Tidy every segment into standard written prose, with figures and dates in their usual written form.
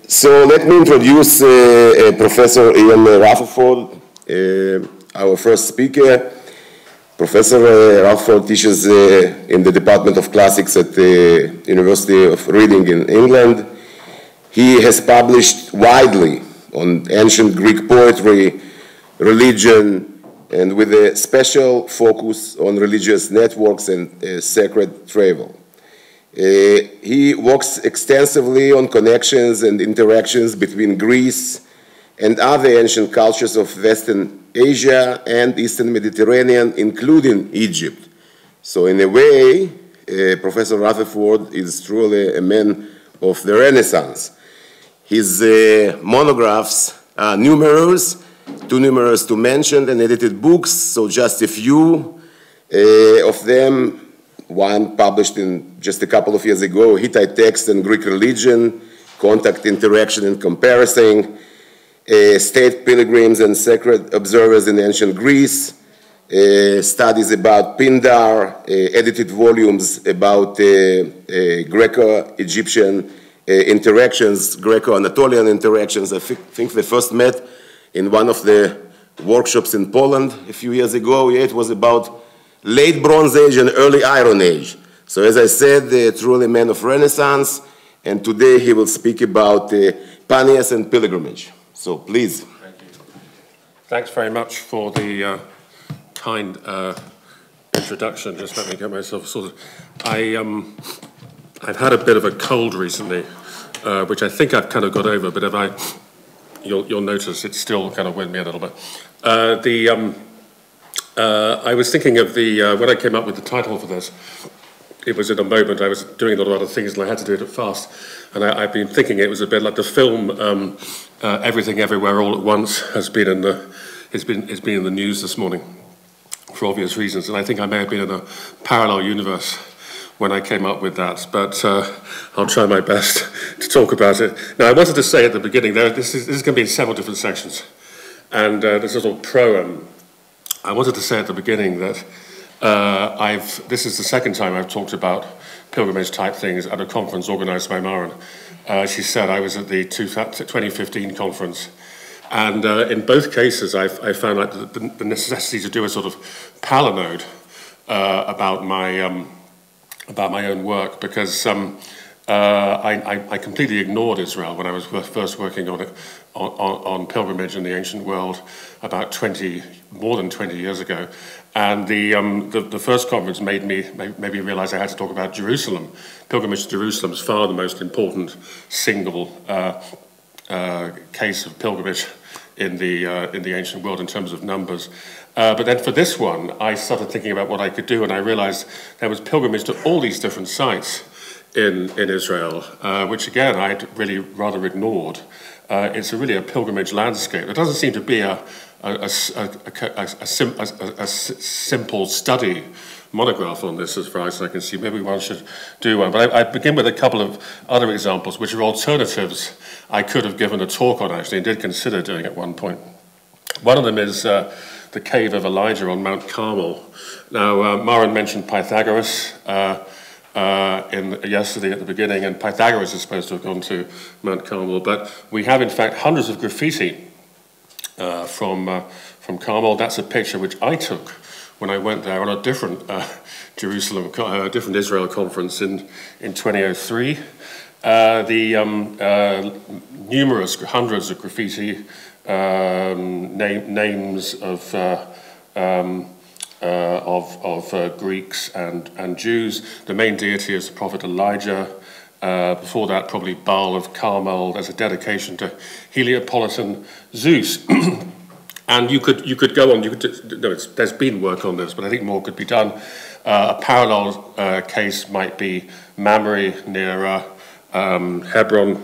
So let me introduce Professor Ian Rutherford, our first speaker. Professor Rutherford teaches in the Department of Classics at the University of Reading in England. He has published widely on ancient Greek poetry, religion, and with a special focus on religious networks and sacred travel. He works extensively on connections and interactions between Greece and other ancient cultures of Western Asia and Eastern Mediterranean, including Egypt. So in a way, Professor Rutherford is truly a man of the Renaissance. His monographs are numerous, too numerous to mention, and edited books, so just a few of them. One published in just a couple of years ago, Hittite Text and Greek Religion, Contact, Interaction, and Comparison, State Pilgrims and Sacred Observers in Ancient Greece, studies about Pindar, edited volumes about Greco-Egyptian interactions, Greco-Anatolian interactions. I think they first met in one of the workshops in Poland a few years ago. Yeah, it was about late Bronze Age and early Iron Age. So as I said, truly a man of Renaissance, and today he will speak about Panias and Pilgrimage. So please. Thank you. Thanks very much for the kind introduction. Just let me get myself sorted. I've had a bit of a cold recently, which I think I've kind of got over, but if you'll notice it's still kind of with me a little bit. I was thinking of when I came up with the title for this, it was in a moment. I was doing a lot of other things and I had to do it fast. And I've been thinking it was a bit like the film Everything Everywhere All at Once has been in the news this morning for obvious reasons. And I think I may have been in a parallel universe when I came up with that. But I'll try my best to talk about it. Now, I wanted to say at the beginning, this is going to be in several different sections. And this little proem, I wanted to say at the beginning that this is the second time I've talked about pilgrimage-type things at a conference organized by Maren. She said I was at the 2015 conference. And in both cases, I found like the necessity to do a sort of palinode about my own work, because I completely ignored Israel when I was first working on it, on pilgrimage in the ancient world about more than 20 years ago. And the first conference made me realize I had to talk about Jerusalem. Pilgrimage to Jerusalem is far the most important single case of pilgrimage in the ancient world in terms of numbers. But then for this one, I started thinking about what I could do, and I realized there was pilgrimage to all these different sites in Israel, which again I'd really rather ignored. It's really a pilgrimage landscape. There doesn't seem to be a simple study monograph on this as far as I can see. Maybe one should do one. But I begin with a couple of other examples, which are alternatives I could have given a talk on, actually, and did consider doing at one point. One of them is the Cave of Elijah on Mount Carmel. Now, Maren mentioned Pythagoras yesterday at the beginning, and Pythagoras is supposed to have gone to Mount Carmel, but we have in fact hundreds of graffiti from Carmel. That's a picture which I took when I went there on a different different Israel conference in 2003. Hundreds of graffiti, names of Greeks and Jews. The main deity is the prophet Elijah. Before that, probably Baal of Carmel. There's a dedication to Heliopolitan Zeus. And you could go on. There's been work on this, but I think more could be done. A parallel case might be Mamre near Hebron,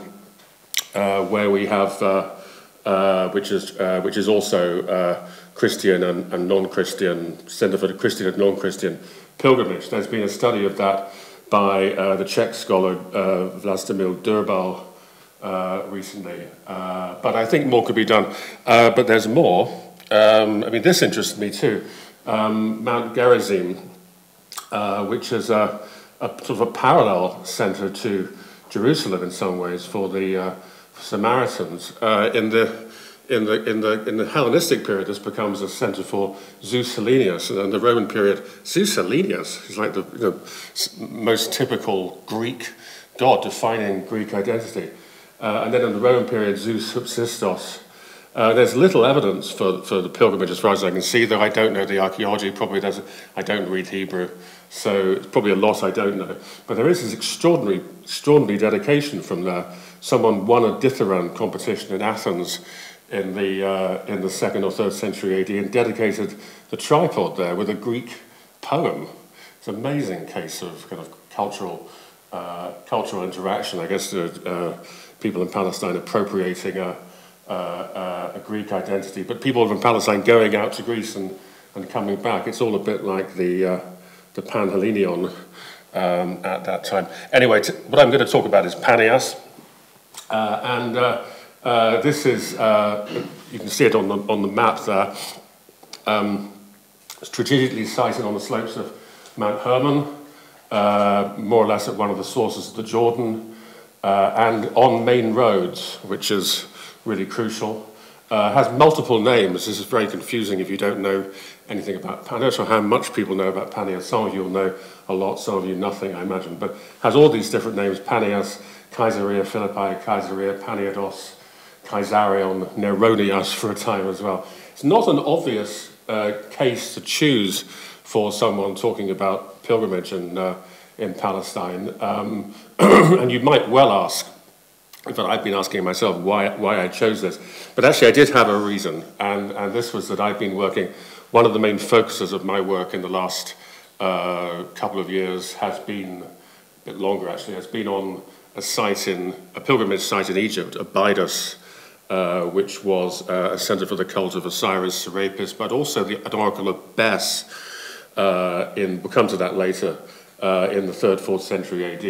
where we have which is also Christian and non-Christian, Center for the Christian and non-Christian pilgrimage. There's been a study of that by the Czech scholar Vlastimil Durbal recently. But I think more could be done. But there's more. I mean, this interests me too. Mount Gerizim, which is a sort of a parallel center to Jerusalem in some ways for Samaritans. In the Hellenistic period, this becomes a center for Zeus Hellenius, and in the Roman period, Zeus Hellenius is like the most typical Greek god defining Greek identity. And then in the Roman period, Zeus Subsistos. There's little evidence for the pilgrimage as far as I can see, though I don't know the archaeology. Probably I don't read Hebrew, so it's probably a lot I don't know. But there is this extraordinary dedication from there. Someone won a dithyramb competition in Athens in the 2nd or 3rd century AD and dedicated the tripod there with a Greek poem. It's an amazing case of kind of cultural interaction. I guess people in Palestine appropriating a Greek identity, but people from Palestine going out to Greece and coming back. It's all a bit like the Pan Heliopolites at that time. Anyway, what I'm going to talk about is Panias, and this is you can see it on the map there. Strategically sited on the slopes of Mount Hermon, more or less at one of the sources of the Jordan, and on main roads, which is really crucial. Has multiple names. This is very confusing if you don't know anything about Paneia. I'm not sure how much people know about Paneia. Some of you will know a lot, some of you nothing, I imagine. But has all these different names: Panias, Caesarea Philippi, Caesarea Paniados, Caesarion, Neronias for a time as well. It's not an obvious case to choose for someone talking about pilgrimage in Palestine. And you might well ask, in fact, I've been asking myself why I chose this. But actually, I did have a reason, and this was that I've been working, one of the main focuses of my work in the last couple of years has been, a bit longer actually, has been on a pilgrimage site in Egypt, Abydos, which was a center for the cult of Osiris Serapis, but also an oracle of Bes, we'll come to that later, in the 3rd, 4th century AD.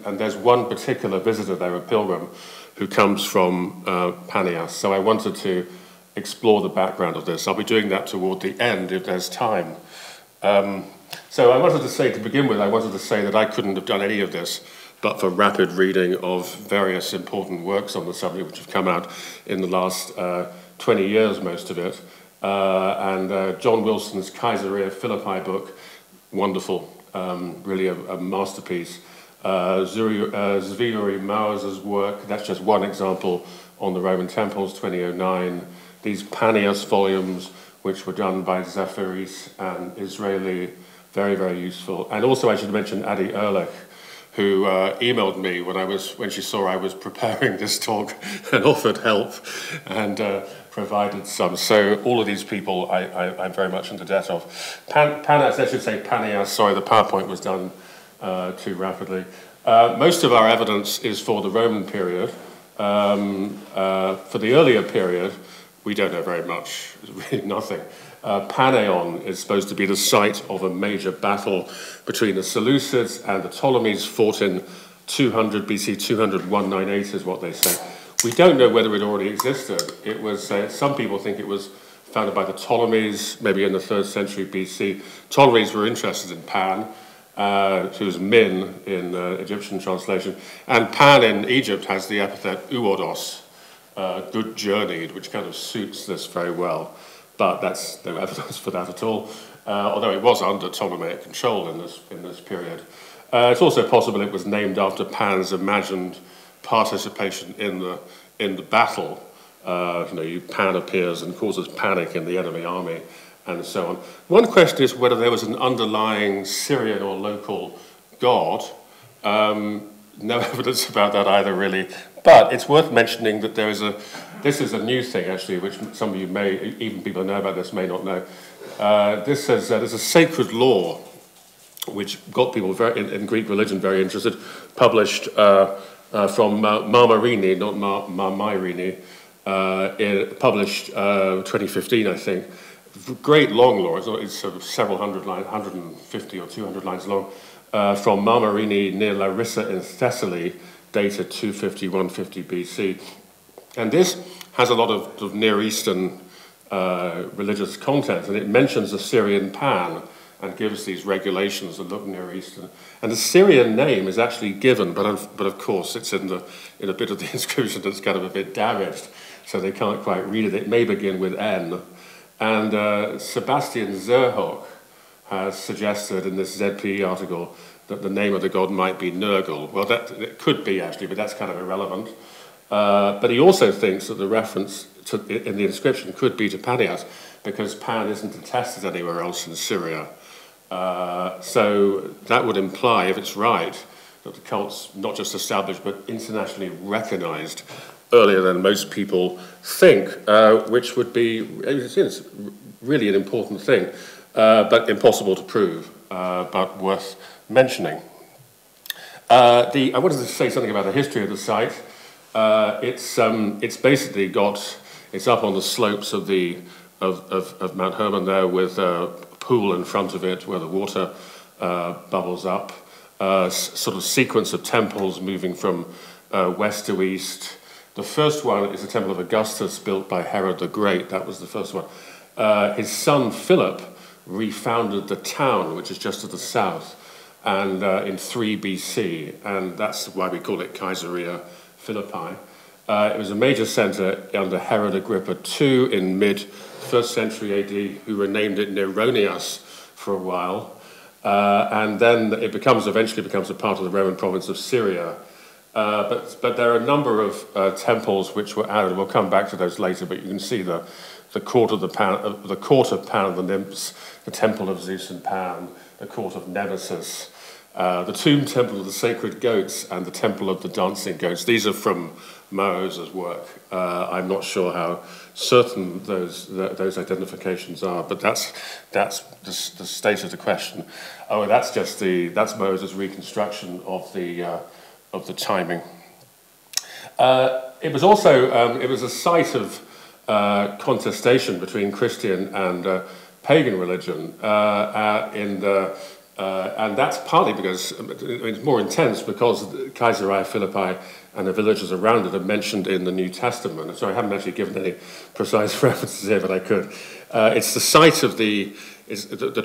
And there's one particular visitor there, a pilgrim, who comes from Panias. So I wanted to explore the background of this. I'll be doing that toward the end if there's time. So I wanted to say, to begin with, that I couldn't have done any of this but for rapid reading of various important works on the subject which have come out in the last 20 years, most of it. And John Wilson's Caesarea Philippi book, wonderful. Really a masterpiece. Zviuri Mauer's work, that's just one example on the Roman temples, 2009. These Panias volumes, which were done by Zephyrus and Israeli, very, very useful. And also I should mention Adi Ehrlich, who emailed me when she saw I was preparing this talk and offered help and provided some. So all of these people I'm very much in the debt of. Panas, I should say Panias, sorry, the PowerPoint was done too rapidly. Most of our evidence is for the Roman period. For the earlier period, we don't know very much, really nothing. Paneion is supposed to be the site of a major battle between the Seleucids and the Ptolemies, fought in 200 BC, 198 is what they say. We don't know whether it already existed. It was, some people think it was founded by the Ptolemies, maybe in the 3rd century BC. Ptolemies were interested in Pan, who's Min in Egyptian translation. And Pan in Egypt has the epithet uodos, good journeyed, which kind of suits this very well. But that's no evidence for that at all, although it was under Ptolemaic control in this period. It's also possible it was named after Pan's imagined participation in the battle. Pan appears and causes panic in the enemy army, and so on. One question is whether there was an underlying Syrian or local god. No evidence about that either, really. But it's worth mentioning that this is a new thing, actually, which some of you may, even people who know about this, may not know. There's a sacred law which got people in Greek religion very interested, published from Marmarini, not Marmarini, published 2015, I think. Great long law, it's sort of several hundred lines, 150 or 200 lines long, from Marmarini near Larissa in Thessaly, dated 250, 150 BC. And this has a lot of Near Eastern religious content, and it mentions the Syrian Pan and gives these regulations that look Near Eastern. And the Syrian name is actually given, but of course it's in a bit of the inscription that's kind of a bit damaged, so they can't quite read it. It may begin with N. And Sebastian Zerhock has suggested in this ZPE article that the name of the god might be Nergal. Well, it could be actually, but that's kind of irrelevant. But he also thinks that the reference in the inscription could be to Panias, because Pan isn't attested anywhere else in Syria. So that would imply, if it's right, that the cult's not just established but internationally recognized earlier than most people think, which would be it's really an important thing, but impossible to prove, but worth mentioning. I wanted to say something about the history of the site. It's basically it's up on the slopes of Mount Hermon there, with a pool in front of it where the water bubbles up. Sort of sequence of temples moving from west to east. The first one is the Temple of Augustus, built by Herod the Great. That was the first one. His son Philip refounded the town, which is just to the south, and in 3 BC, and that's why we call it Caesarea Philippi. It was a major center under Herod Agrippa II in mid-1st century AD, who renamed it Neronias for a while, and then it eventually becomes a part of the Roman province of Syria. But there are a number of temples which were added. We'll come back to those later, but you can see the court of Pan and the nymphs, the temple of Zeus and Pan, the court of Nemesis, the tomb temple of the sacred goats, and the temple of the dancing goats. These are from Moshe's work. I'm not sure how certain those identifications are, but that's the state of the question. Oh, that's Moshe's reconstruction of the timing. It was also it was a site of contestation between Christian and pagan religion, and that's partly because it's more intense because Caesarea Philippi and the villages around it are mentioned in the New Testament. So I haven't actually given any precise references here, but I could. It's the site of the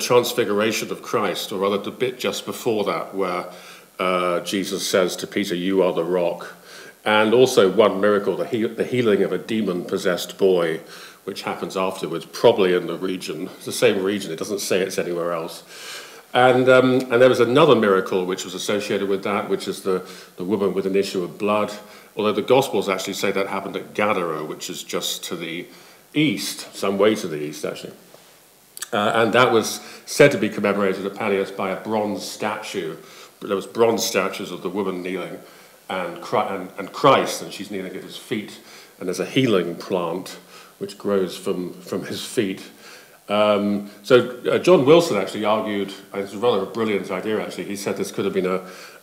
transfiguration of Christ, or rather the bit just before that, where Jesus says to Peter, "You are the rock." And also one miracle, the healing of a demon-possessed boy, which happens afterwards, probably in the region. It's the same region, it doesn't say it's anywhere else. And there was another miracle which was associated with that, which is the woman with an issue of blood, although the Gospels actually say that happened at Gadara, which is just to the east, some way to the east, actually. And that was said to be commemorated at Panias by a bronze statue. There was bronze statues of the woman kneeling and Christ, and she's kneeling at his feet, and there's a healing plant which grows from his feet. So John Wilson actually argued, and it's rather a brilliant idea actually, he said this could have been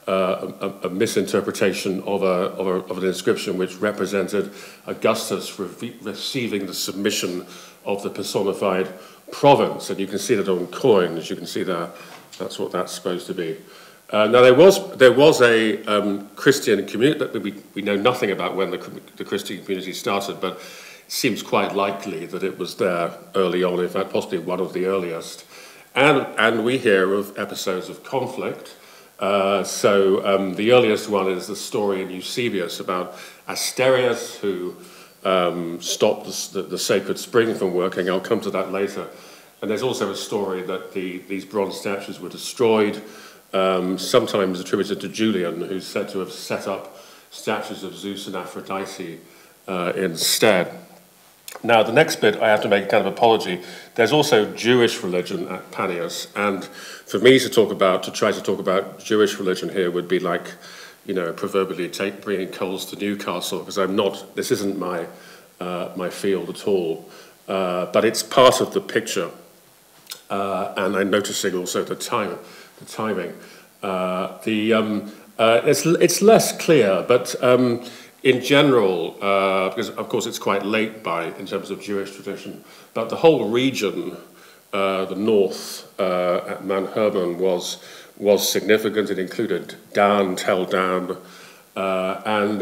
a misinterpretation of an inscription which represented Augustus receiving the submission of the personified province, and you can see that on coins, you can see that, that's what that's supposed to be. Now there was a Christian community that we know nothing about when the Christian community started, but it seems quite likely that it was there early on, in fact possibly one of the earliest. And we hear of episodes of conflict. So the earliest one is the story in Eusebius about Asterius, who stopped the sacred spring from working. I'll come to that later. And there's also a story that these bronze statues were destroyed, sometimes attributed to Julian, who's said to have set up statues of Zeus and Aphrodite instead. Now, the next bit, I have to make a kind of apology. There's also Jewish religion at Panias, and for me to try to talk about Jewish religion here would be like, you know, proverbially bringing coals to Newcastle, because this isn't my field at all, but it's part of the picture, and I'm noticing also the timing. It's less clear, but in general, because of course it's quite late in terms of Jewish tradition, but the whole region, the north at Mount Hermon was significant. It included Dan, Tel Dan, and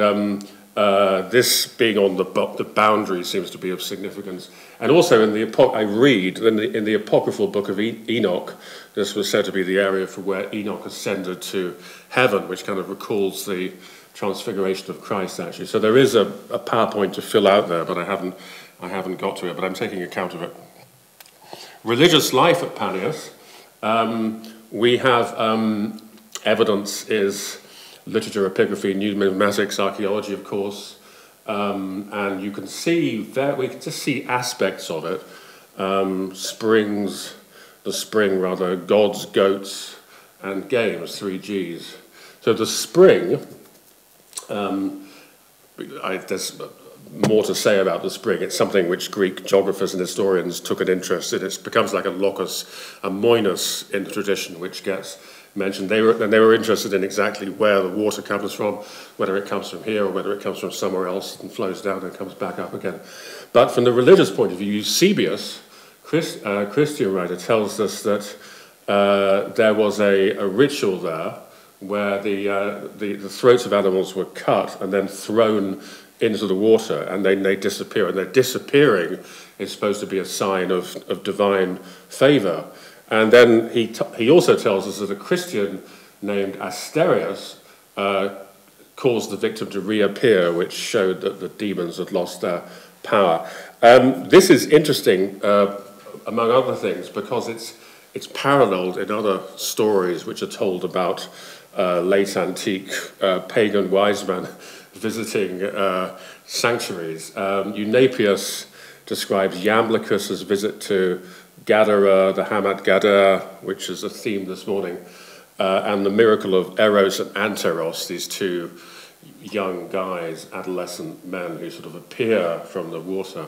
this being on the boundary seems to be of significance. And also in I read in the apocryphal book of Enoch, this was said to be the area for where Enoch ascended to heaven, which kind of recalls the transfiguration of Christ, actually. So there is a PowerPoint to fill out there, but I haven't got to it, but I'm taking account of it. Religious life at Panias. We have evidence is literature, epigraphy, numismatics, archaeology, of course, and you can see we can just see aspects of it. The spring, gods, goats, and games, 3 Gs. So the spring, there's more to say about the spring. It's something which Greek geographers and historians took an interest in. It becomes like a locus, a moinos in the tradition, which gets mentioned. They were interested in exactly where the water comes from, whether it comes from here or whether it comes from somewhere else and flows down and comes back up again. But from the religious point of view, Eusebius, Christian writer, tells us that there was a ritual there where the throats of animals were cut and then thrown into the water, and then they disappear. And their disappearing is supposed to be a sign of divine favor. And then he also tells us that a Christian named Asterius caused the victim to reappear, which showed that the demons had lost their power. This is interesting, among other things, because it's paralleled in other stories which are told about late antique pagan wise men visiting sanctuaries. Eunapius describes Iamblichus's visit to Gadara, the Hamat Gadar, which is a theme this morning, and the miracle of Eros and Anteros, these 2 young guys, adolescent men who sort of appear from the water.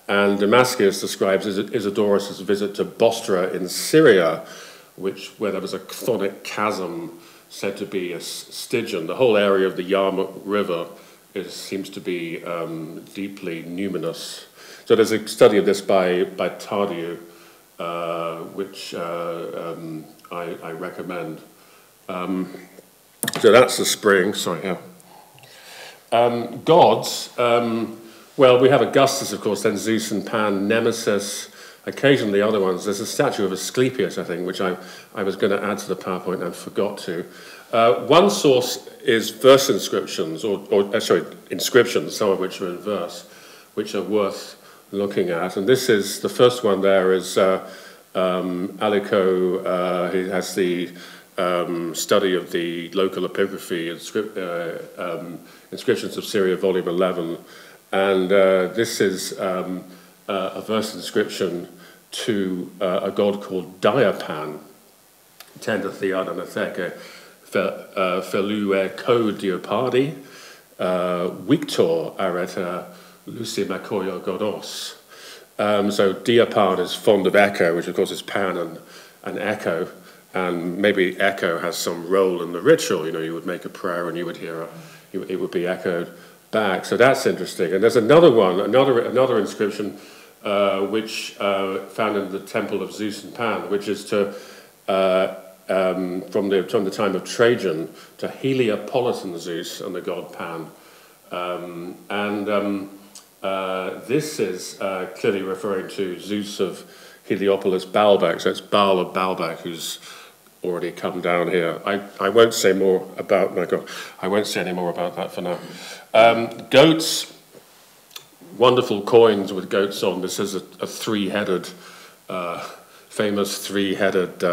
And Damascus describes Isidorus' visit to Bostra in Syria, where there was a chthonic chasm said to be a Stygian. The whole area of the Yarmuk River seems to be deeply numinous. So there's a study of this by Tardieu, which I recommend. So that's the spring. Sorry, yeah. Gods. Well, we have Augustus, of course, then Zeus and Pan, Nemesis, occasionally other ones. There's a statue of Asclepius, I think, which I was going to add to the PowerPoint and forgot to. One source is verse inscriptions, inscriptions, some of which are in verse, which are worth looking at. And this is, the first one there is Alico, he has the study of the local epigraphy, Inscriptions of Syria, volume 11. And this is a verse inscription to a god called Diapan, Tentative and Ecker, Felue ko Diopardi, Victor areta Lucimakoyo godos. So Diapan is fond of Echo, which of course is Pan and Echo, and maybe Echo has some role in the ritual. You know, you would make a prayer and you would hear it would be echoed back. So that's interesting. And there's another one, another inscription which found in the temple of Zeus and Pan, which is to from the time of Trajan to Heliopolitan Zeus and the god Pan, this is clearly referring to Zeus of Heliopolis Baalbek. So it's Baal of Baalbek who's already come down here. I won't say more about. My God, I won't say any more about that for now. Goats, wonderful coins with goats on. This is a three-headed, famous three-headed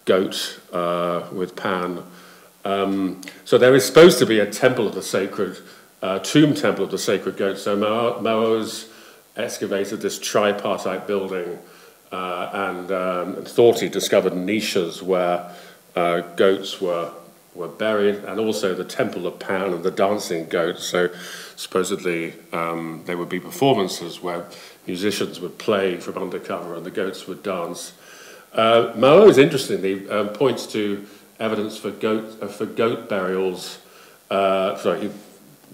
goat with Pan. So there is supposed to be a temple of the sacred, tomb temple of the sacred goat. So Moaz excavated this tripartite building and thought he discovered niches where goats were buried, and also the temple of Pan and the dancing goat. So supposedly there would be performances where musicians would play from undercover and the goats would dance. Moaz, interestingly, points to evidence for goat burials. Sorry,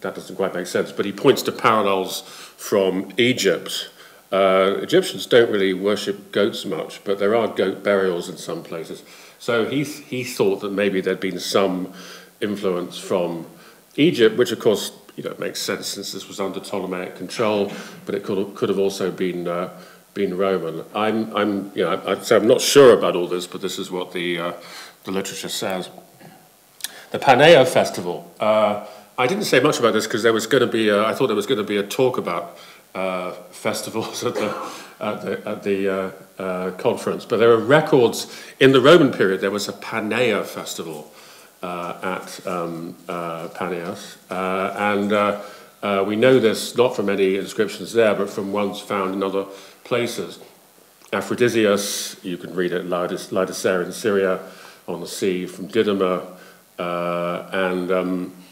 that doesn't quite make sense, but he points to parallels from Egypt. Egyptians don't really worship goats much, but there are goat burials in some places. So he thought that maybe there'd been some influence from Egypt, which of course it makes sense since this was under Ptolemaic control, but it could have also been Roman. I'm not sure about all this, but this is what the literature says. The Paneia festival. I didn't say much about this because there was going to be. I thought there was going to be a talk about festivals at the conference, but there are records in the Roman period. There was a Paneia festival at Panias, and we know this not from any inscriptions there, but from ones found in other places. Aphrodisias, you can read it, Laodicea in Syria, on the sea from Didyma,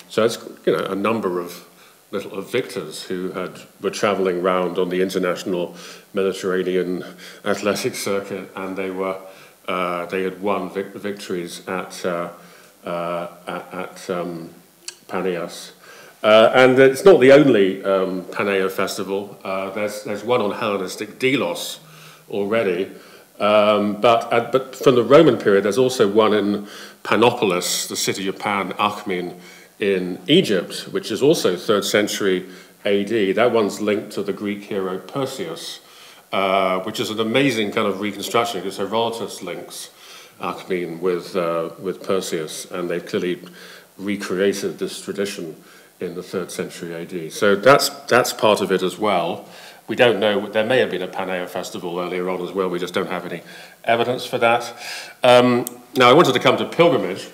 so it's a number of little victors who were travelling around on the international Mediterranean athletic circuit, and they had won victories at Panias. And it's not the only Paneia festival. There's one on Hellenistic Delos already, but from the Roman period, there's also one in Panopolis, the city of Pan, Akhmin, in Egypt, which is also 3rd century AD. That one's linked to the Greek hero Perseus, which is an amazing kind of reconstruction because Herodotus links Akhmin with Perseus, and they've clearly recreated this tradition in the 3rd century AD. So that's part of it as well. We don't know, there may have been a Paneia festival earlier on as well, we just don't have any evidence for that. Now I wanted to come to pilgrimage.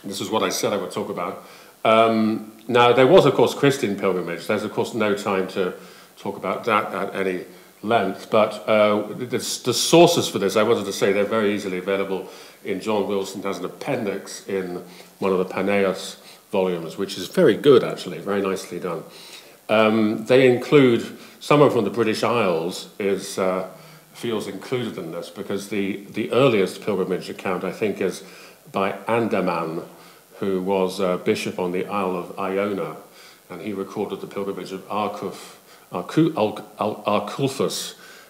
This is what I said I would talk about. Now there was of course Christian pilgrimage. There's of course no time to talk about that at any length, but the sources for this, I wanted to say they're very easily available in John Wilson has an appendix in one of the Paneas volumes, which is very good actually, very nicely done. They include, someone from the British Isles feels included in this because the earliest pilgrimage account I think is by Andaman, who was bishop on the Isle of Iona, and he recorded the pilgrimage of Arculfus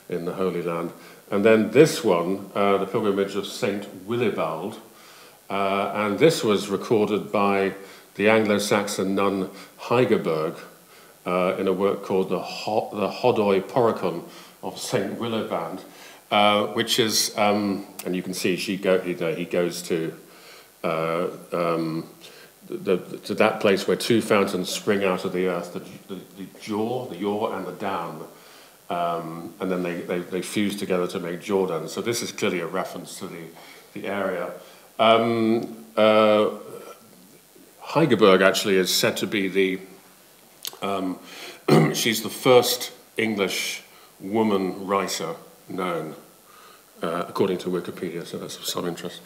in the Holy Land. And then this one, the pilgrimage of Saint Willibald, and this was recorded by the Anglo-Saxon nun Heigerberg in a work called the Hodoi Poricon of Saint Willibald, which is, and you can see he goes to that place where two fountains spring out of the earth, the yaw and the down, and then they fuse together to make Jordan. So this is clearly a reference to the area. Heigerberg actually is said to be she's the first English woman writer known, according to Wikipedia, so that's of some interest.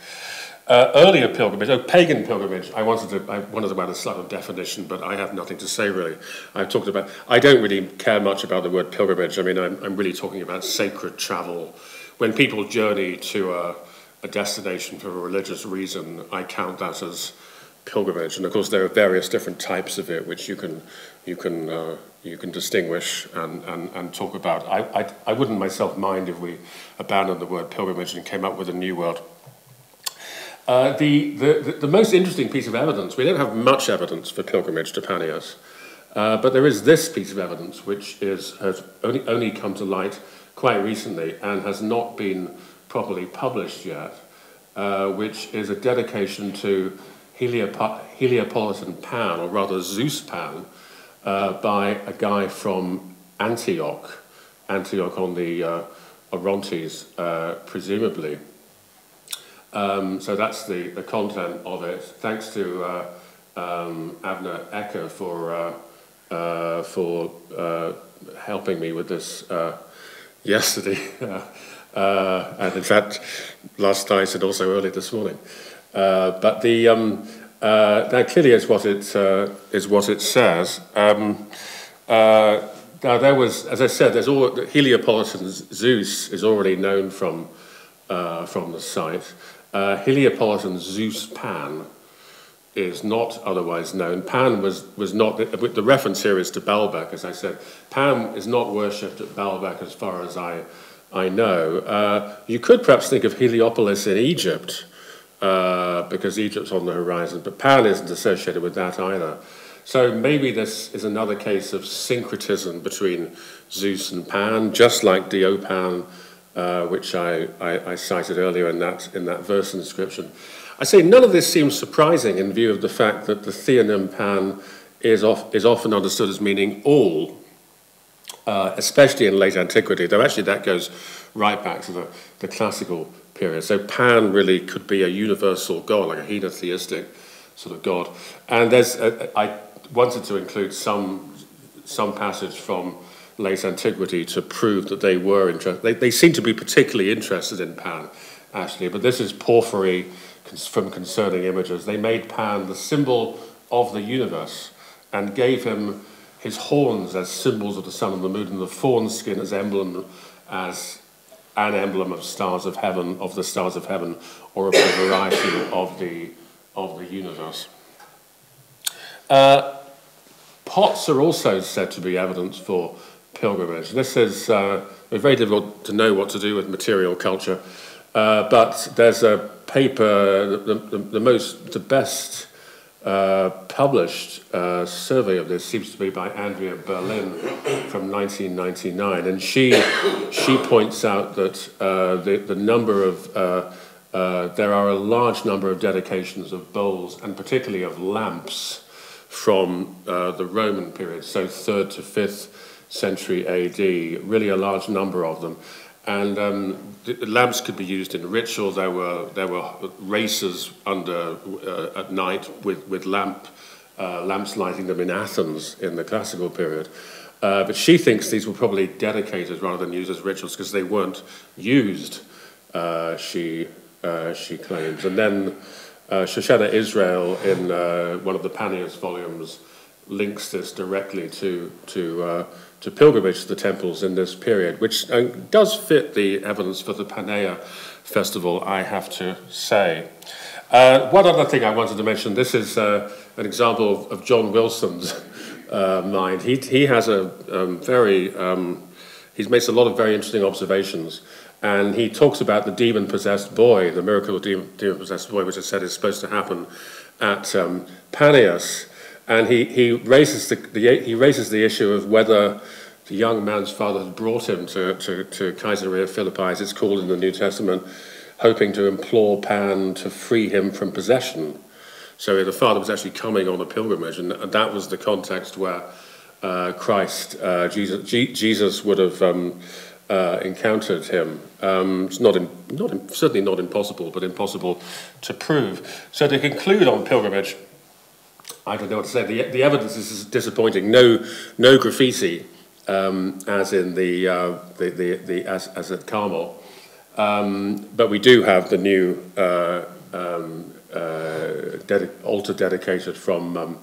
Earlier pilgrimage, pagan pilgrimage, I wanted to add a sort of definition, but I have nothing to say really. I don't really care much about the word pilgrimage. I mean, I'm really talking about sacred travel. When people journey to a destination for a religious reason, I count that as pilgrimage. And of course, there are various different types of it, which you can distinguish and talk about. I wouldn't myself mind if we abandoned the word pilgrimage and came up with a new word. The most interesting piece of evidence, we don't have much evidence for pilgrimage to Panias, but there is this piece of evidence which has only come to light quite recently and has not been properly published yet, which is a dedication to Heliopolitan Pan, or rather Zeus Pan, by a guy from Antioch on the Orontes, presumably. So that's the content of it. Thanks to Avner Ecker for helping me with this yesterday, and in fact last night and also early this morning. But that clearly is what it says. Now there was, as I said, Heliopolitan Zeus is already known from the site. Heliopolitan Zeus Pan is not otherwise known. Pan was not, the reference here is to Baalbek, as I said. Pan is not worshipped at Baalbek as far as I know. You could perhaps think of Heliopolis in Egypt, because Egypt's on the horizon, but Pan isn't associated with that either. So maybe this is another case of syncretism between Zeus and Pan, just like Diopan, which I cited earlier in that verse inscription. I say none of this seems surprising in view of the fact that the theonym Pan is often understood as meaning all, especially in late antiquity, though actually that goes right back to the classical period. So Pan really could be a universal god, like a henotheistic sort of god. And I wanted to include some passage from late antiquity to prove that they were interested. They seem to be particularly interested in Pan, actually, but this is Porphyry from Concerning Images. They made Pan the symbol of the universe and gave him his horns as symbols of the sun and the moon, and the fawn skin as an emblem of stars of heaven, of the stars of heaven, or of the variety of the universe. Pots are also said to be evidence for pilgrimage. This is very difficult to know what to do with material culture, but there's a paper, the best published survey of this seems to be by Andrea Berlin from 1999, and she points out that the number of there are a large number of dedications of bowls, and particularly of lamps, from the Roman period, so 3rd to 5th century AD, really a large number of them. And the lamps could be used in ritual. There were races at night with lamps lighting them in Athens in the classical period. But she thinks these were probably dedicated rather than used as rituals because they weren't used, she claims. And then Shoshana Israel in one of the Panias volumes links this directly to pilgrimage to the temples in this period, which does fit the evidence for the Paneia festival, I have to say. One other thing I wanted to mention, this is an example of John Wilson's mind. He has he's made a lot of very interesting observations, and he talks about the demon-possessed boy, the miracle of demon-possessed boy, which I said is supposed to happen at Panias. And he raises the issue of whether the young man's father had brought him to Caesarea Philippi, as it's called in the New Testament, hoping to implore Pan to free him from possession. So the father was actually coming on a pilgrimage, and that was the context where Jesus would have encountered him. It's certainly not impossible, but impossible to prove. So to conclude on pilgrimage, I don't know what to say. The evidence is disappointing. No graffiti, as in as at Carmel, but we do have the new altar dedicated from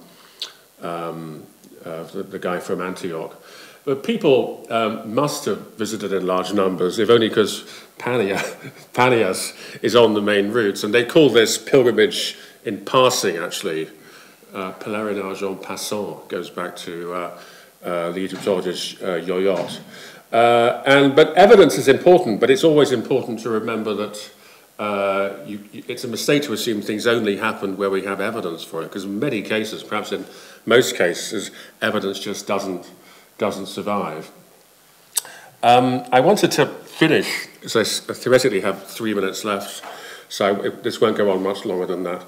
the guy from Antioch. But people must have visited in large numbers, if only because Panias is on the main routes, and they call this pilgrimage in passing, actually. Pèlerinage en passant goes back to the Egyptologist Yoyot. But evidence is important, but it's always important to remember that it's a mistake to assume things only happened where we have evidence for it, because in many cases, perhaps in most cases, evidence just doesn't survive. I wanted to finish, so I theoretically have 3 minutes left, so this won't go on much longer than that.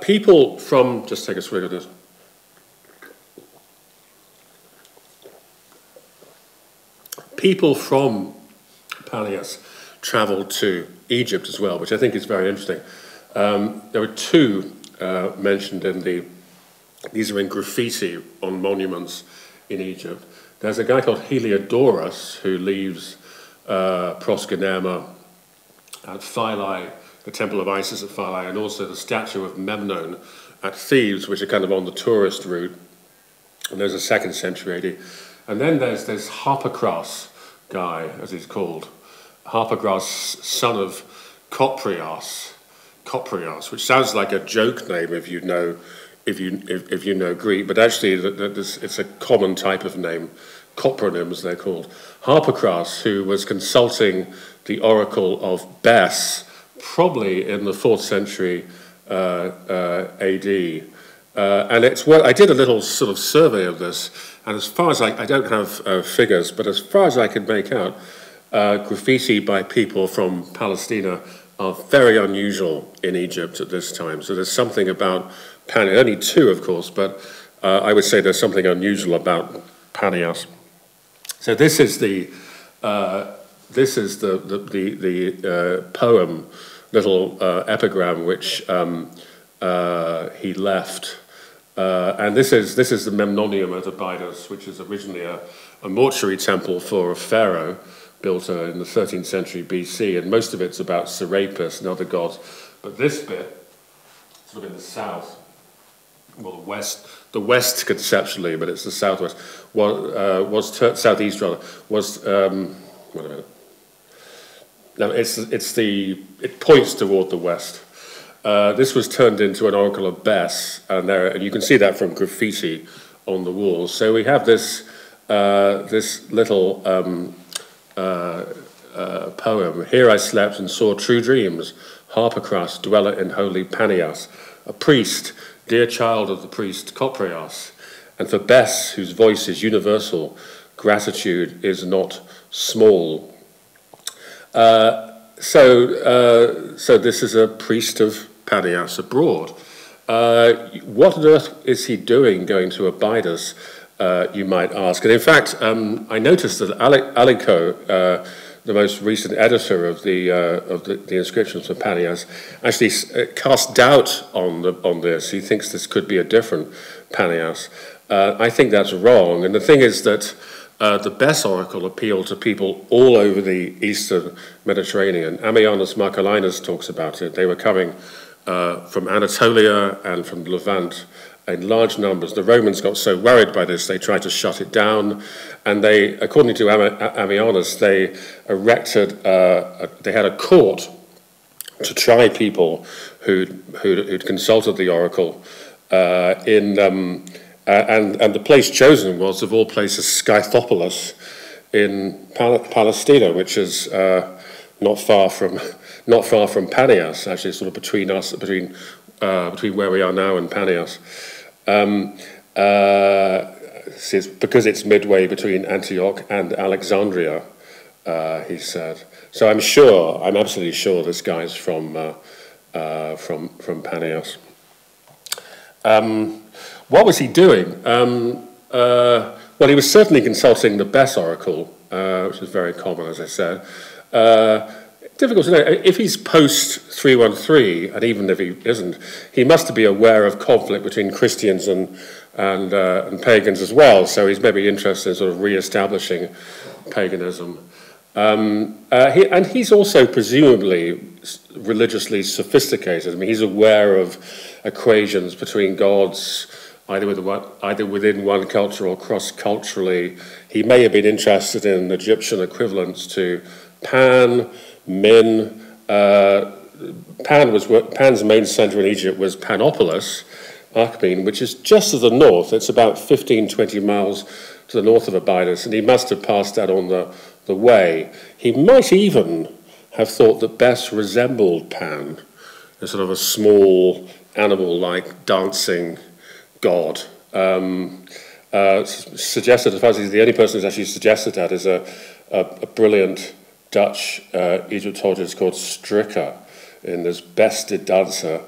People from, just take a swig of this. People from Panias travelled to Egypt as well, which I think is very interesting. There were two mentioned these are in graffiti on monuments in Egypt. There's a guy called Heliodorus who leaves Proskynerma at Philae, the Temple of Isis at Philae, and also the statue of Memnon at Thebes, which are kind of on the tourist route. And there's a 2nd century AD. And then there's this Harpocras guy, as he's called. Harpocras, son of Coprias, which sounds like a joke name if you know Greek, but actually it's a common type of name. Copronyms, they're called. Harpocras, who was consulting the oracle of Bes, probably in the 4th century AD, And it's what I did a little sort of survey of this, and as far as I don't have figures, but as far as I could make out, graffiti by people from Palestina are very unusual in Egypt at this time. So there's something about Paneia, only two, of course, but I would say there's something unusual about Panias. So this is the poem, little epigram which he left, and this is the Memnonium at Abydos, which is originally a mortuary temple for a pharaoh built in the 13th century BC, and most of it's about Serapis and other gods. But this bit, sort of in the south, well, the west conceptually, but it's the southwest, southeast rather, was, wait a minute. No, it points toward the west. This was turned into an oracle of Bes, and you can see that from graffiti on the walls. So we have this little poem. Here I slept and saw true dreams. Harpocras, dweller in holy Panias, a priest, dear child of the priest Copreas, and for Bes, whose voice is universal, gratitude is not small. So this is a priest of Panias abroad. What on earth is he doing going to Abydos, you might ask? And in fact, I noticed that Halakhah, the most recent editor of the inscriptions for Panias, actually cast doubt on this. He thinks this could be a different Panias. I think that's wrong. And the thing is that the Bes Oracle appealed to people all over the eastern Mediterranean. Ammianus Marcellinus talks about it. They were coming from Anatolia and from the Levant in large numbers. The Romans got so worried by this, they tried to shut it down. And they, according to Ammianus, they erected, they had a court to try people who'd consulted the oracle and the place chosen was, of all places, Scythopolis in Palestina, which is not far from Panias, actually, sort of between where we are now and Panias. Because it's midway between Antioch and Alexandria, he said. So I'm absolutely sure this guy's from Panias. What was he doing? Well, he was certainly consulting the Bes Oracle, which is very common, as I said. Difficult to know. If he's post 313, and even if he isn't, he must be aware of conflict between Christians and pagans as well. So he's maybe interested in sort of re-establishing paganism. And he's also presumably religiously sophisticated. I mean, he's aware of equations between gods, either within one culture or cross-culturally. He may have been interested in Egyptian equivalents to Pan, Min. Pan's main center in Egypt was Panopolis, Akhmin, which is just to the north. It's about 15, 20 miles to the north of Abydos, and he must have passed that on the way. He might even have thought that Bes resembled Pan, a sort of a small animal-like dancing god. Suggested, as far as he's the only person who's actually suggested that, is a brilliant Dutch Egyptologist called Stricker in this Beste Dancer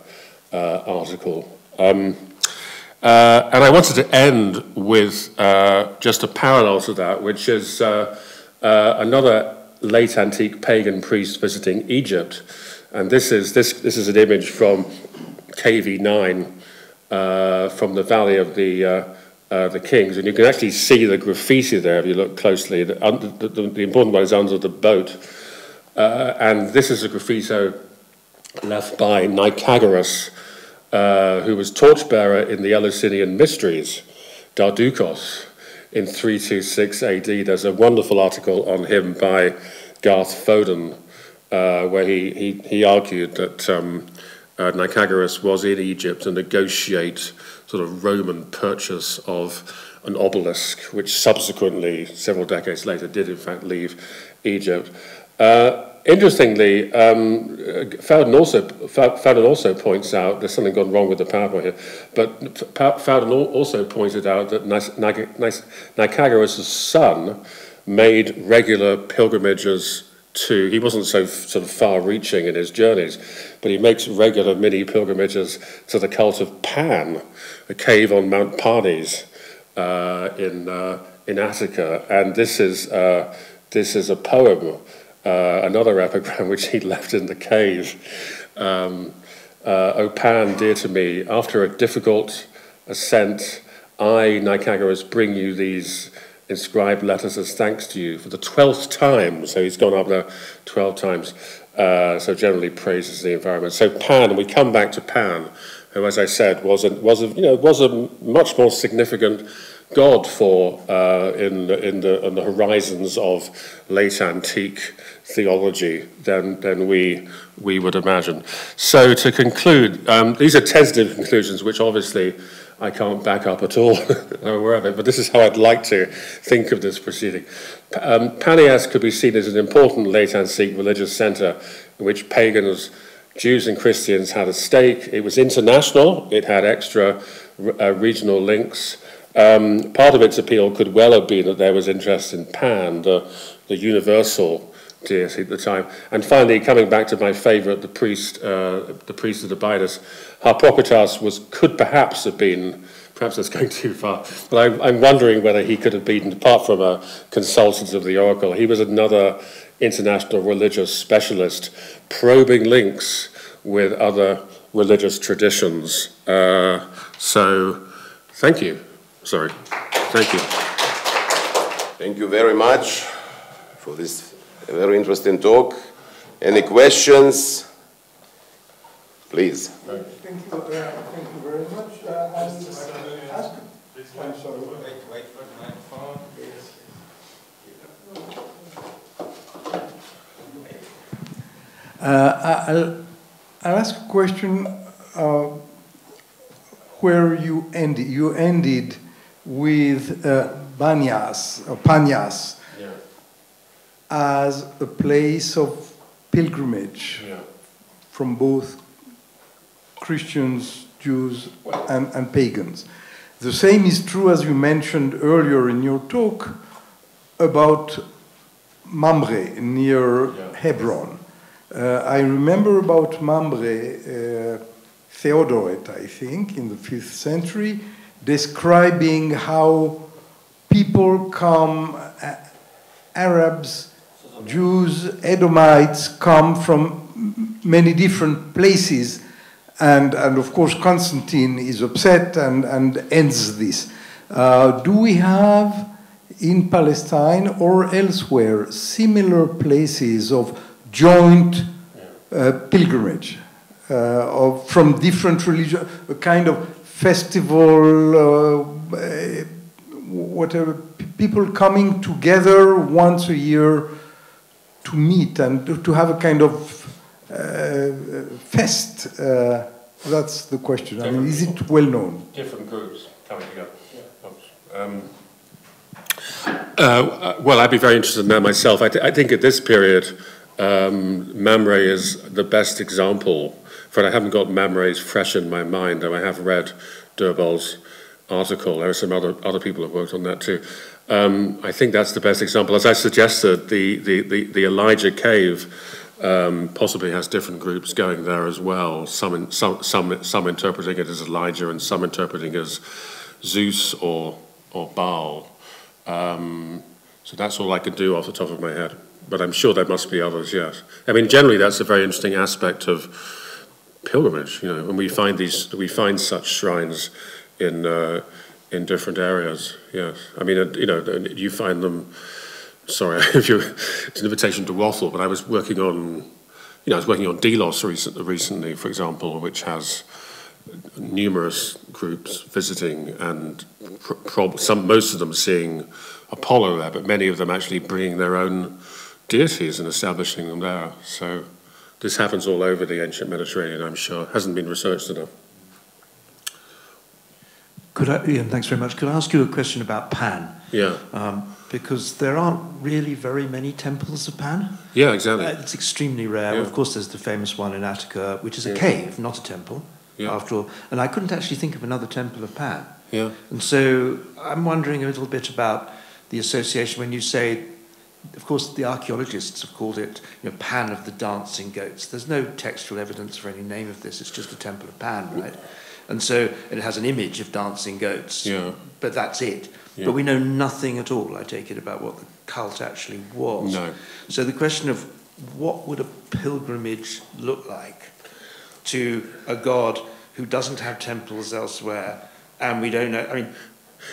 article. And I wanted to end with just a parallel to that, which is another late antique pagan priest visiting Egypt. And this is an image from KV9 from the Valley of the Kings, and you can actually see the graffiti there if you look closely. The important one is under the boat, and this is a graffito left by Nicagoras, who was torchbearer in the Eleusinian Mysteries, Dardukos, in 326 AD. There's a wonderful article on him by Garth Foden, where he argued that Nicagoras was in Egypt to negotiate sort of Roman purchase of an obelisk, which subsequently, several decades later, did in fact leave Egypt. Interestingly, Fowden also points out, there's something gone wrong with the PowerPoint here, but Fowden also pointed out that Nicagoras' son made regular pilgrimages to, he wasn't so sort of far-reaching in his journeys, but he makes regular mini pilgrimages to the cult of Pan, a cave on Mount Panas in Attica, and this is a poem, another epigram which he left in the cave. O Pan, dear to me, after a difficult ascent, I, Nicagoras, bring you these inscribed letters as thanks to you for the 12th time. So he's gone up there 12 times. So generally praises the environment. So Pan, and we come back to Pan, who, as I said, was a much more significant god for in the horizons of late antique theology than we would imagine. So to conclude, these are tentative conclusions, which obviously I can't back up at all, I'm aware of it, but this is how I'd like to think of this proceeding. Panias could be seen as an important late antique religious centre in which pagans, Jews and Christians had a stake. It was international, it had extra regional links. Part of its appeal could well have been that there was interest in Pan, the universal deity at the time. And finally, coming back to my favourite, the priest of the Bidas, Harpocras could perhaps have been, perhaps that's going too far, but I'm wondering whether he could have been, apart from a consultant of the Oracle, he was another international religious specialist, probing links with other religious traditions. So, thank you. Sorry. Thank you. Thank you very much for this very interesting talk. Any questions? Please. Thank you very much. I'm sorry. Wait for the microphone. I'll ask a question where you ended. You ended with Panias Yeah. as a place of pilgrimage from both Christians, Jews, and pagans. The same is true, as you mentioned earlier in your talk, about Mamre near Hebron. I remember about Mamre, Theodoret, I think, in the 5th century, describing how people come, Arabs, Jews, Edomites, come from many different places, and of course Constantine is upset and ends this. Do we have in Palestine or elsewhere similar places of joint pilgrimage from different religions, a kind of festival, whatever, people coming together once a year to meet and to have a kind of fest? That's the question. I mean, is it well known? Different groups coming together. Well, I'd be very interested in that myself. I think at this period, Mamre is the best example. But I haven't got Mamre's fresh in my mind, though I have read Durbal's article. There are some other people who have worked on that too. I think that's the best example. As I suggested, the Elijah Cave possibly has different groups going there as well. Some interpreting it as Elijah, and some interpreting it as Zeus or Baal. So that's all I can do off the top of my head. But I'm sure there must be others, yes. I mean, generally, that's a very interesting aspect of pilgrimage, and we find such shrines in different areas. Yes, I mean, you find them. Sorry, it's an invitation to waffle, but I was working on, Delos recently, for example, which has numerous groups visiting, and most of them seeing Apollo there, but many of them actually bringing their own deities and establishing them there. So this happens all over the ancient Mediterranean, I'm sure. Hasn't been researched enough. Ian, thanks very much. Could I ask you a question about Pan? Yeah. Because there aren't really very many temples of Pan. Yeah, exactly. It's extremely rare. Yeah. Of course, there's the famous one in Attica, which is a cave, not a temple, after all. And I couldn't actually think of another temple of Pan. Yeah. And so I'm wondering a little bit about the association when you say, of course, the archaeologists have called it, Pan of the dancing goats. There's no textual evidence for any name of this. It's just a temple of Pan, right? And so it has an image of dancing goats, but that's it. Yeah. But we know nothing at all, I take it, about what the cult actually was. No. So the question of what would a pilgrimage look like to a god who doesn't have temples elsewhere, and we don't know, I mean,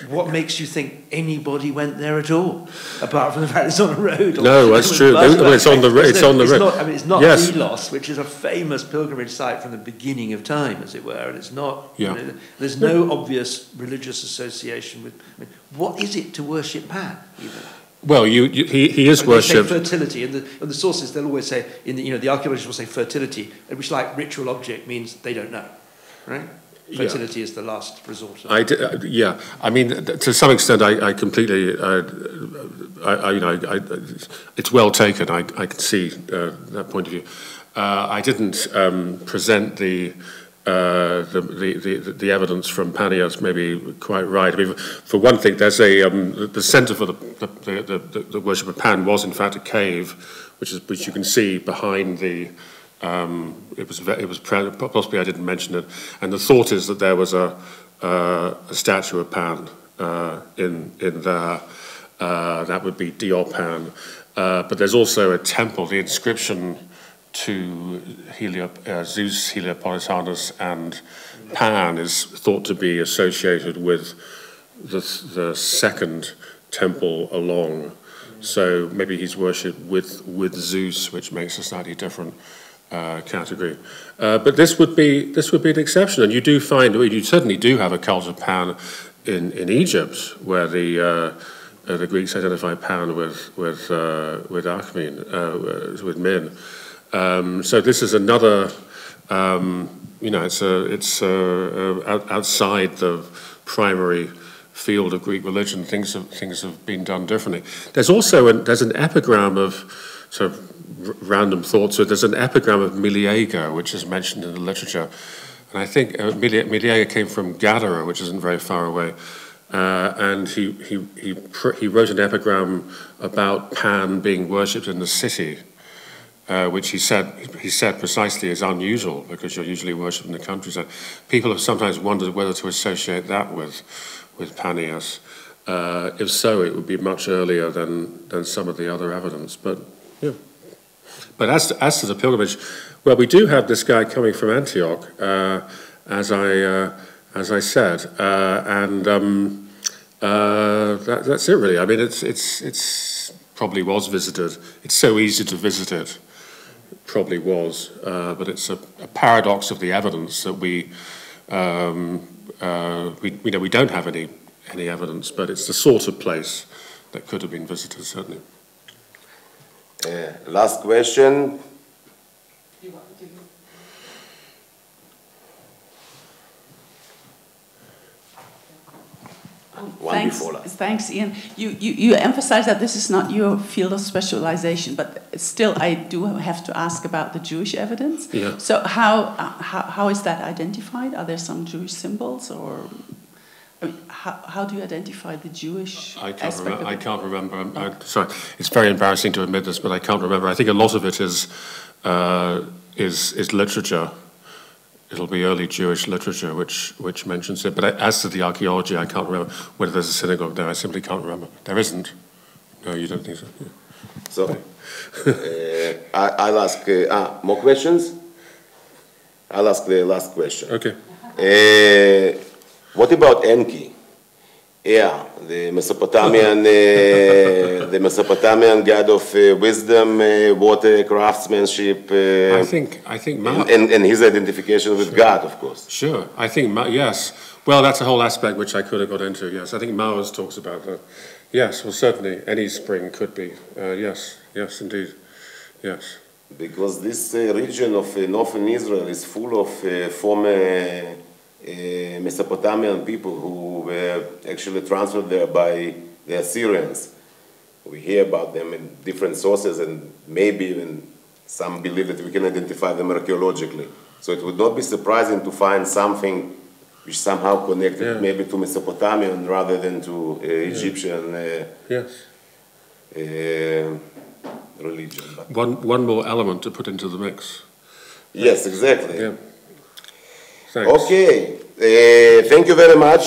what makes you think anybody went there at all, apart from the fact it's on a road? No, that's true. It's on the road. It's not, I mean, it's not Delos, which is a famous pilgrimage site from the beginning of time, as it were, and it's not. Yeah. There's no obvious religious association with. I mean, what is it to worship Pan? Even? Well, he is worshipped. They say fertility, and the sources they'll always say the archaeologists will say fertility, which, like ritual object, means they don't know, right? Fertility is the last resort. I mean, to some extent, I completely, it's well taken. I can see that point of view. I didn't present the evidence from Panias maybe quite right. I mean, for one thing, there's the centre for the worship of Pan was in fact a cave, which you can see behind the. It was possibly I didn't mention it, and the thought is that there was a statue of Pan in there. That would be Diopan, but there's also a temple. The inscription to Zeus Heliopolites and Pan is thought to be associated with the second temple along. So maybe he's worshipped with Zeus, which makes a slightly different category. But this would be an exception, and you certainly do have a cult of Pan in Egypt, where the Greeks identify Pan with Achaemen, with Min. So this is another, it's outside the primary field of Greek religion. Things have been done differently. There's also an epigram of sort of random thoughts. So there's an epigram of Meleager, which is mentioned in the literature, and I think Meleager came from Gadara, which isn't very far away, and he wrote an epigram about Pan being worshipped in the city, which he said precisely is unusual because you're usually worshipped in the countryside. People have sometimes wondered whether to associate that with Panias. If so, it would be much earlier than some of the other evidence. But yeah. But as to the pilgrimage, well, we do have this guy coming from Antioch, as I said, and that's it really. I mean, it's probably was visited. It's so easy to visit it. Probably was, but it's a paradox of the evidence that we don't have any evidence, but it's the sort of place that could have been visited, certainly. Last question. Thanks, Ian. You emphasize that this is not your field of specialization, but still, I do have to ask about the Jewish evidence. Yeah. So how is that identified? Are there some Jewish symbols, or I mean, how do you identify the Jewish aspect? I can't remember. Sorry, it's very embarrassing to admit this, but I can't remember. I think a lot of it is literature. It'll be early Jewish literature which mentions it. But as to the archaeology, I can't remember whether there's a synagogue there. I simply can't remember. There isn't. No, you don't think so? Yeah. So, I'll ask more questions. I'll ask the last question. Okay. What about Enki? Yeah, the Mesopotamian god of wisdom, water, craftsmanship. I think and his identification with God, of course. Sure, I think yes. Well, that's a whole aspect which I could have got into. Yes, I think Maoz talks about that. Yes, well, certainly any spring could be. Yes, indeed. Yes. Because this region of northern Israel is full of former Mesopotamian people who were actually transferred there by the Assyrians. We hear about them in different sources, and maybe even some believe that we can identify them archaeologically. So it would not be surprising to find something which somehow connected maybe to Mesopotamian rather than to Egyptian religion. But one more element to put into the mix. yes, exactly. Yeah. Thanks. Okay, thank you very much.